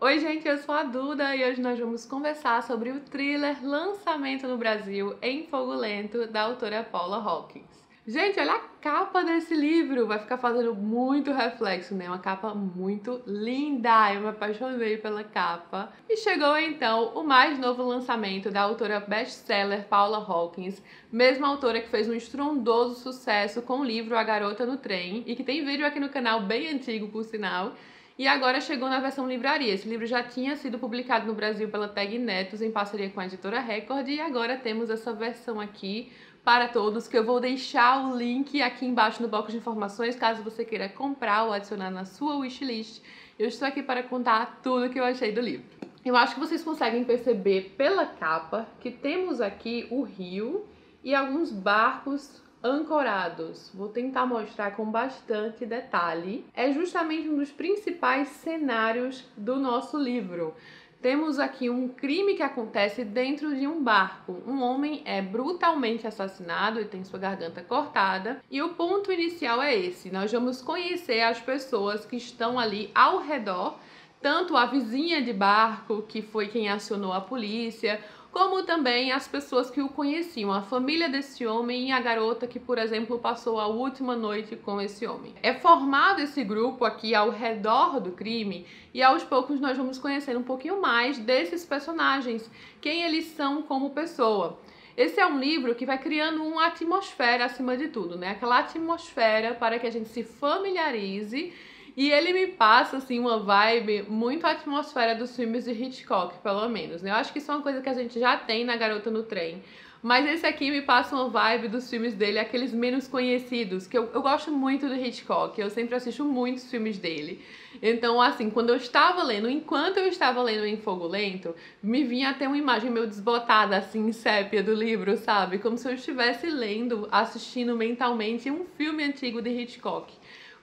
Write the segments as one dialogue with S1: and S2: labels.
S1: Oi gente, eu sou a Duda e hoje nós vamos conversar sobre o thriller Lançamento no Brasil em Fogo Lento, da autora Paula Hawkins. Gente, olha a capa desse livro, vai ficar fazendo muito reflexo, né? Uma capa muito linda, eu me apaixonei pela capa. E chegou então o mais novo lançamento da autora best-seller Paula Hawkins, mesma autora que fez um estrondoso sucesso com o livro A Garota no Trem e que tem vídeo aqui no canal bem antigo, por sinal. E agora chegou na versão livraria. Esse livro já tinha sido publicado no Brasil pela Tag Netos em parceria com a editora Record e agora temos essa versão aqui para todos, que eu vou deixar o link aqui embaixo no box de informações, caso você queira comprar ou adicionar na sua wishlist. Eu estou aqui para contar tudo o que eu achei do livro. Eu acho que vocês conseguem perceber pela capa que temos aqui o rio e alguns barcos ancorados. Vou tentar mostrar com bastante detalhe. É justamente um dos principais cenários do nosso livro. Temos aqui um crime que acontece dentro de um barco. Um homem é brutalmente assassinado e tem sua garganta cortada. E o ponto inicial é esse. Nós vamos conhecer as pessoas que estão ali ao redor, tanto a vizinha de barco, que foi quem acionou a polícia, como também as pessoas que o conheciam, a família desse homem e a garota que, por exemplo, passou a última noite com esse homem. É formado esse grupo aqui ao redor do crime e aos poucos nós vamos conhecer um pouquinho mais desses personagens, quem eles são como pessoa. Esse é um livro que vai criando uma atmosfera acima de tudo, né? Aquela atmosfera para que a gente se familiarize. E ele me passa, assim, uma vibe muito atmosfera dos filmes de Hitchcock, pelo menos, né? Eu acho que isso é uma coisa que a gente já tem na Garota no Trem. Mas esse aqui me passa uma vibe dos filmes dele, aqueles menos conhecidos, que eu gosto muito do Hitchcock, eu sempre assisto muitos filmes dele. Então, assim, quando eu estava lendo, enquanto eu estava lendo em Fogo Lento, me vinha até uma imagem meio desbotada, assim, em sépia do livro, sabe? Como se eu estivesse lendo, assistindo mentalmente um filme antigo de Hitchcock,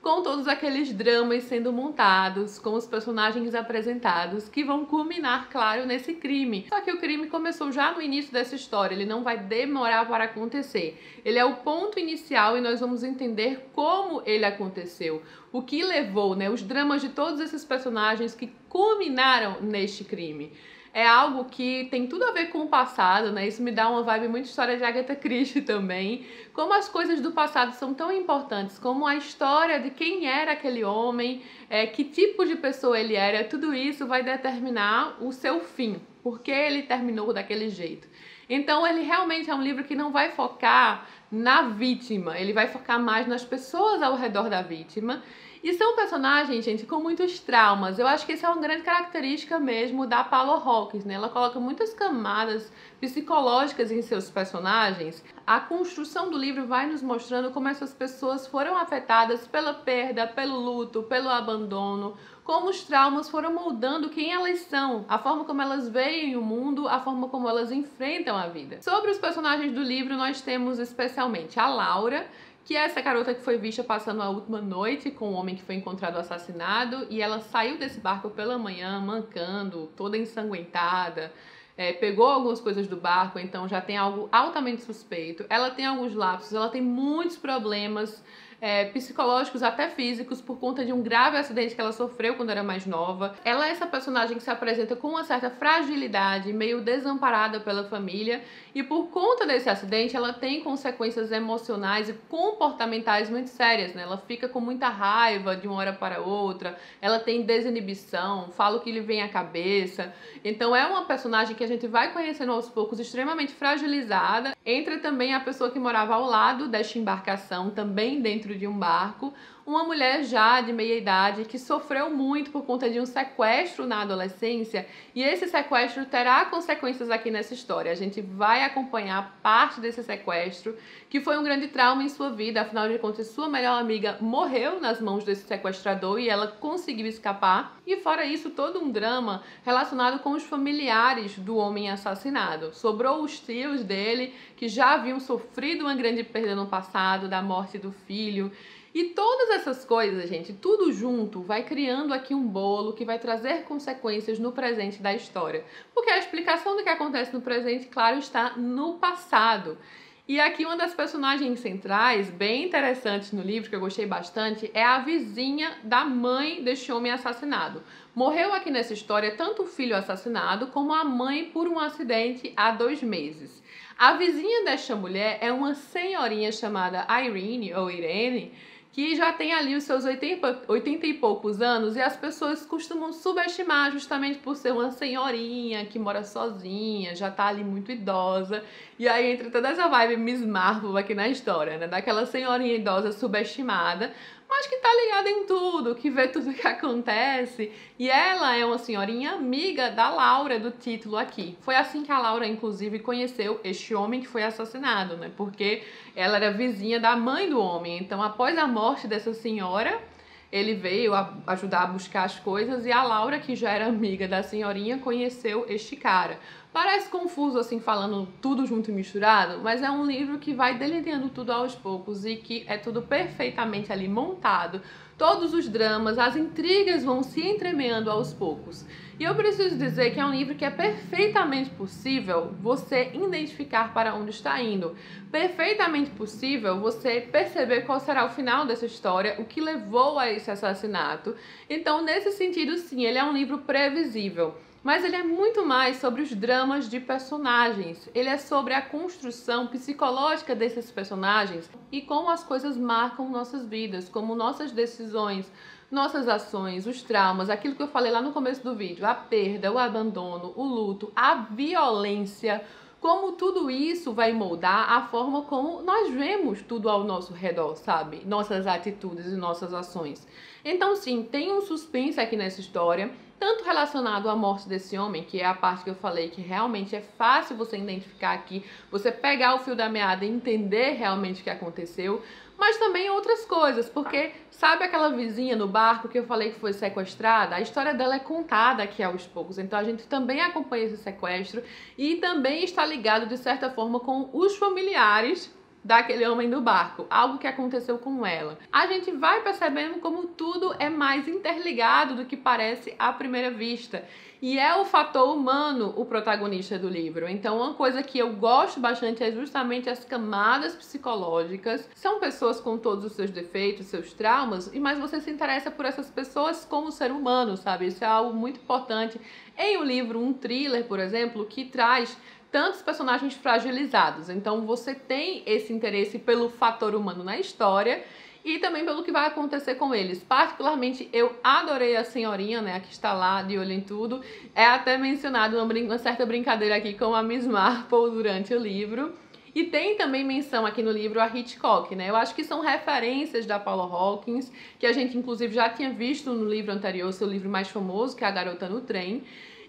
S1: com todos aqueles dramas sendo montados, com os personagens apresentados, que vão culminar, claro, nesse crime. Só que o crime começou já no início dessa história, ele não vai demorar para acontecer. Ele é o ponto inicial e nós vamos entender como ele aconteceu, o que levou, né, os dramas de todos esses personagens que culminaram neste crime. É algo que tem tudo a ver com o passado, né? Isso me dá uma vibe muito história de Agatha Christie também. Como as coisas do passado são tão importantes, como a história de quem era aquele homem, que tipo de pessoa ele era, tudo isso vai determinar o seu fim, porque ele terminou daquele jeito. Então ele realmente é um livro que não vai focar na vítima, ele vai focar mais nas pessoas ao redor da vítima. E são personagens, gente, com muitos traumas. Eu acho que essa é uma grande característica mesmo da Paula Hawkins, né? Ela coloca muitas camadas psicológicas em seus personagens. A construção do livro vai nos mostrando como essas pessoas foram afetadas pela perda, pelo luto, pelo abandono, como os traumas foram moldando quem elas são, a forma como elas veem o mundo, a forma como elas enfrentam a vida. Sobre os personagens do livro, nós temos especialmente a Laura, que é essa garota que foi vista passando a última noite com o homem que foi encontrado assassinado, e ela saiu desse barco pela manhã, mancando, toda ensanguentada, pegou algumas coisas do barco, então já tem algo altamente suspeito. Ela tem alguns lapsos, ela tem muitos problemas psicológicos, até físicos, por conta de um grave acidente que ela sofreu quando era mais nova. Ela é essa personagem que se apresenta com uma certa fragilidade, meio desamparada pela família, e por conta desse acidente ela tem consequências emocionais e comportamentais muito sérias, né? Ela fica com muita raiva de uma hora para outra, ela tem desinibição, fala o que lhe vem à cabeça. Então é uma personagem que a gente vai conhecendo aos poucos, extremamente fragilizada. Entra também a pessoa que morava ao lado desta embarcação, também dentro de um barco, uma mulher já de meia idade que sofreu muito por conta de um sequestro na adolescência, e esse sequestro terá consequências aqui nessa história. A gente vai acompanhar parte desse sequestro, que foi um grande trauma em sua vida, afinal de contas sua melhor amiga morreu nas mãos desse sequestrador e ela conseguiu escapar, e fora isso todo um drama relacionado com os familiares do homem assassinado. Sobrou os tios dele, que já haviam sofrido uma grande perda no passado, da morte do filho. E todas essas coisas, gente, tudo junto, vai criando aqui um bolo que vai trazer consequências no presente da história. Porque a explicação do que acontece no presente, claro, está no passado. E aqui uma das personagens centrais, bem interessantes no livro, que eu gostei bastante, é a vizinha da mãe deste homem assassinado. Morreu aqui nessa história tanto o filho assassinado como a mãe por um acidente há 2 meses. A vizinha desta mulher é uma senhorinha chamada Irene, ou Irene, que já tem ali os seus 80 e poucos anos, e as pessoas costumam subestimar justamente por ser uma senhorinha que mora sozinha, já tá ali muito idosa. E aí entra toda essa vibe Miss Marvel aqui na história, né? Daquela senhorinha idosa subestimada, mas que tá ligada em tudo, que vê tudo que acontece. E ela é uma senhorinha amiga da Laura do título aqui. Foi assim que a Laura, inclusive, conheceu este homem que foi assassinado, né? Porque ela era vizinha da mãe do homem. Então, após a morte dessa senhora, ele veio ajudar a buscar as coisas e a Laura, que já era amiga da senhorinha, conheceu este cara. Parece confuso assim, falando tudo junto e misturado, mas é um livro que vai delineando tudo aos poucos e que é tudo perfeitamente ali montado. Todos os dramas, as intrigas vão se entremeando aos poucos. E eu preciso dizer que é um livro que é perfeitamente possível você identificar para onde está indo. Perfeitamente possível você perceber qual será o final dessa história, o que levou a esse assassinato. Então, nesse sentido, sim, ele é um livro previsível. Mas ele é muito mais sobre os dramas de personagens. Ele é sobre a construção psicológica desses personagens e como as coisas marcam nossas vidas, como nossas decisões, nossas ações, os traumas, aquilo que eu falei lá no começo do vídeo, a perda, o abandono, o luto, a violência, como tudo isso vai moldar a forma como nós vemos tudo ao nosso redor, sabe? Nossas atitudes e nossas ações. Então, sim, tem um suspense aqui nessa história, tanto relacionado à morte desse homem, que é a parte que eu falei que realmente é fácil você identificar aqui, você pegar o fio da meada e entender realmente o que aconteceu, mas também outras coisas, porque sabe aquela vizinha no barco que eu falei que foi sequestrada? A história dela é contada aqui aos poucos, então a gente também acompanha esse sequestro e também está ligado de certa forma com os familiares daquele homem do barco, algo que aconteceu com ela. A gente vai percebendo como tudo é mais interligado do que parece à primeira vista. E é o fator humano o protagonista do livro. Então, uma coisa que eu gosto bastante é justamente as camadas psicológicas. São pessoas com todos os seus defeitos, seus traumas, mas você se interessa por essas pessoas como ser humano, sabe? Isso é algo muito importante em um livro, um thriller, por exemplo, que traz tantos personagens fragilizados. Então você tem esse interesse pelo fator humano na história e também pelo que vai acontecer com eles. Particularmente, eu adorei a senhorinha, né, a que está lá de olho em tudo. É até mencionado uma certa brincadeira aqui com a Miss Marple durante o livro. E tem também menção aqui no livro a Hitchcock, né? Eu acho que são referências da Paula Hawkins, que a gente inclusive já tinha visto no livro anterior, seu livro mais famoso, que é A Garota no Trem.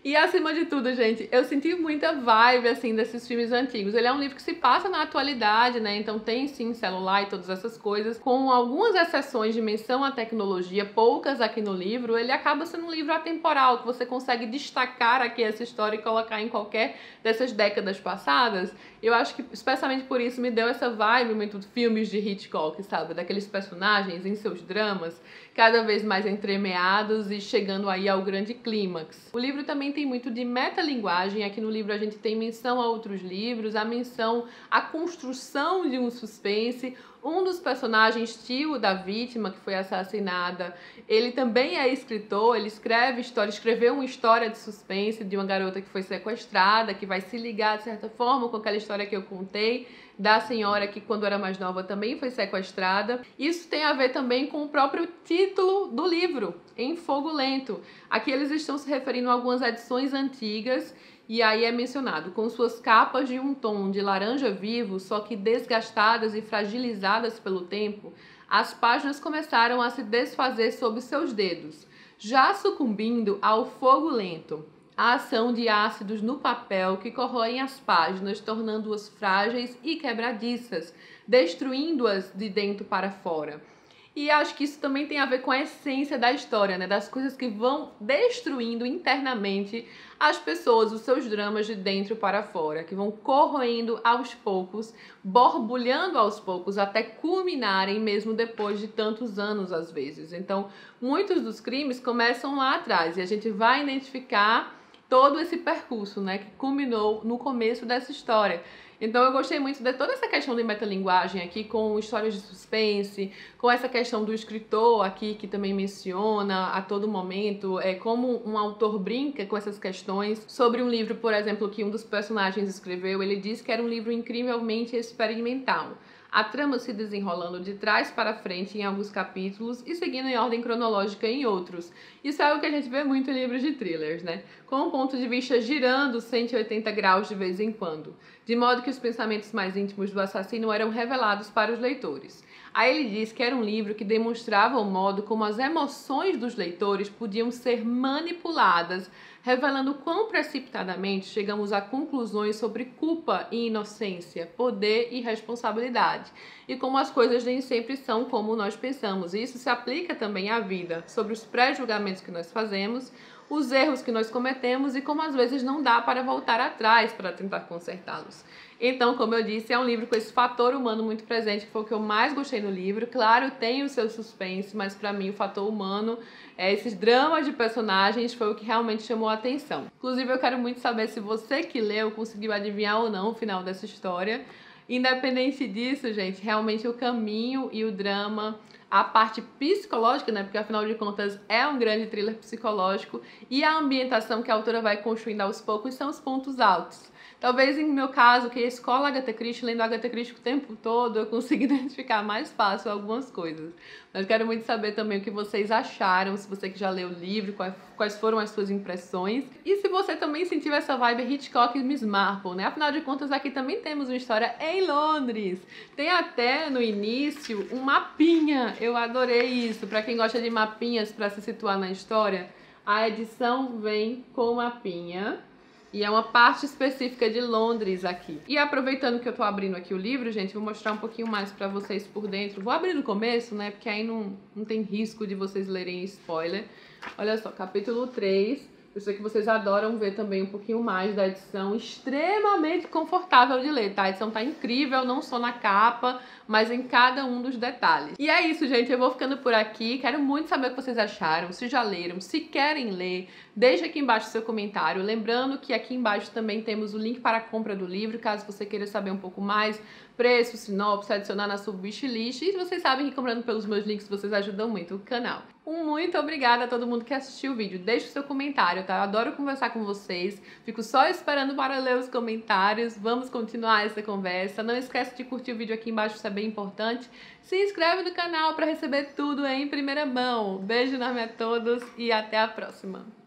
S1: E acima de tudo, gente, eu senti muita vibe, assim, desses filmes antigos. Ele é um livro que se passa na atualidade, né? Então tem, sim, celular e todas essas coisas. Com algumas exceções de menção à tecnologia, poucas aqui no livro, ele acaba sendo um livro atemporal, que você consegue destacar aqui essa história e colocar em qualquer dessas décadas passadas. Eu acho que, especialmente por isso, me deu essa vibe muito de filmes de Hitchcock, sabe? Daqueles personagens em seus dramas, cada vez mais entremeados e chegando aí ao grande clímax. O livro também tem muito de metalinguagem. Aqui no livro a gente tem menção a outros livros, a menção à construção de um suspense. Um dos personagens, tio da vítima que foi assassinada, ele também é escritor, ele escreveu uma história de suspense de uma garota que foi sequestrada, que vai se ligar de certa forma com aquela história que eu contei, da senhora que quando era mais nova também foi sequestrada. Isso tem a ver também com o próprio título do livro, Em Fogo Lento. Aqui eles estão se referindo a algumas edições antigas. E aí é mencionado, com suas capas de um tom de laranja vivo, só que desgastadas e fragilizadas pelo tempo, as páginas começaram a se desfazer sob seus dedos, já sucumbindo ao fogo lento, a ação de ácidos no papel que corroem as páginas, tornando-as frágeis e quebradiças, destruindo-as de dentro para fora. E acho que isso também tem a ver com a essência da história, né? Das coisas que vão destruindo internamente as pessoas, os seus dramas de dentro para fora, que vão corroendo aos poucos, borbulhando aos poucos, até culminarem mesmo depois de tantos anos, às vezes. Então, muitos dos crimes começam lá atrás e a gente vai identificar todo esse percurso, né, que culminou no começo dessa história. Então eu gostei muito de toda essa questão de metalinguagem aqui, com histórias de suspense, com essa questão do escritor aqui, que também menciona a todo momento como um autor brinca com essas questões. Sobre um livro, por exemplo, que um dos personagens escreveu, ele disse que era um livro incrivelmente experimental. A trama se desenrolando de trás para frente em alguns capítulos e seguindo em ordem cronológica em outros. Isso é algo que a gente vê muito em livros de thrillers, né? Com um ponto de vista girando 180 graus de vez em quando, de modo que os pensamentos mais íntimos do assassino eram revelados para os leitores. Aí ele diz que era um livro que demonstrava o modo como as emoções dos leitores podiam ser manipuladas, revelando quão precipitadamente chegamos a conclusões sobre culpa e inocência, poder e responsabilidade, e como as coisas nem sempre são como nós pensamos. E isso se aplica também à vida, sobre os pré-julgamentos que nós fazemos, os erros que nós cometemos e como às vezes não dá para voltar atrás para tentar consertá-los. Então, como eu disse, é um livro com esse fator humano muito presente, que foi o que eu mais gostei no livro. Claro, tem o seu suspense, mas para mim o fator humano, esses dramas de personagens, foi o que realmente chamou a atenção. Inclusive, eu quero muito saber se você que leu conseguiu adivinhar ou não o final dessa história. Independente disso, gente, realmente o caminho e o drama, a parte psicológica, né, porque afinal de contas é um grande thriller psicológico, e a ambientação que a autora vai construindo aos poucos são os pontos altos. Talvez em meu caso, que é a escola Agatha Christie, lendo Agatha Christie o tempo todo, eu consigo identificar mais fácil algumas coisas. Mas quero muito saber também o que vocês acharam, se você que já leu o livro, quais foram as suas impressões. E se você também sentiu essa vibe Hitchcock e Miss Marple, né? Afinal de contas, aqui também temos uma história em Londres. Tem até no início um mapinha. Eu adorei isso. Para quem gosta de mapinhas para se situar na história, a edição vem com mapinha. E é uma parte específica de Londres aqui. E aproveitando que eu tô abrindo aqui o livro, gente, vou mostrar um pouquinho mais pra vocês por dentro. Vou abrir no começo, né, porque aí não tem risco de vocês lerem spoiler. Olha só, capítulo 3. Eu sei que vocês adoram ver também um pouquinho mais da edição, extremamente confortável de ler, tá? A edição tá incrível, não só na capa, mas em cada um dos detalhes. E é isso, gente, eu vou ficando por aqui. Quero muito saber o que vocês acharam, se já leram, se querem ler, deixa aqui embaixo o seu comentário. Lembrando que aqui embaixo também temos o link para a compra do livro, caso você queira saber um pouco mais, preço, sinopse, adicionar na sua wishlist. E vocês sabem que comprando pelos meus links vocês ajudam muito o canal. Muito obrigada a todo mundo que assistiu o vídeo. Deixa o seu comentário, tá? Eu adoro conversar com vocês. Fico só esperando para ler os comentários. Vamos continuar essa conversa. Não esquece de curtir o vídeo aqui embaixo, isso é bem importante. Se inscreve no canal para receber tudo em primeira mão. Beijo enorme a todos e até a próxima.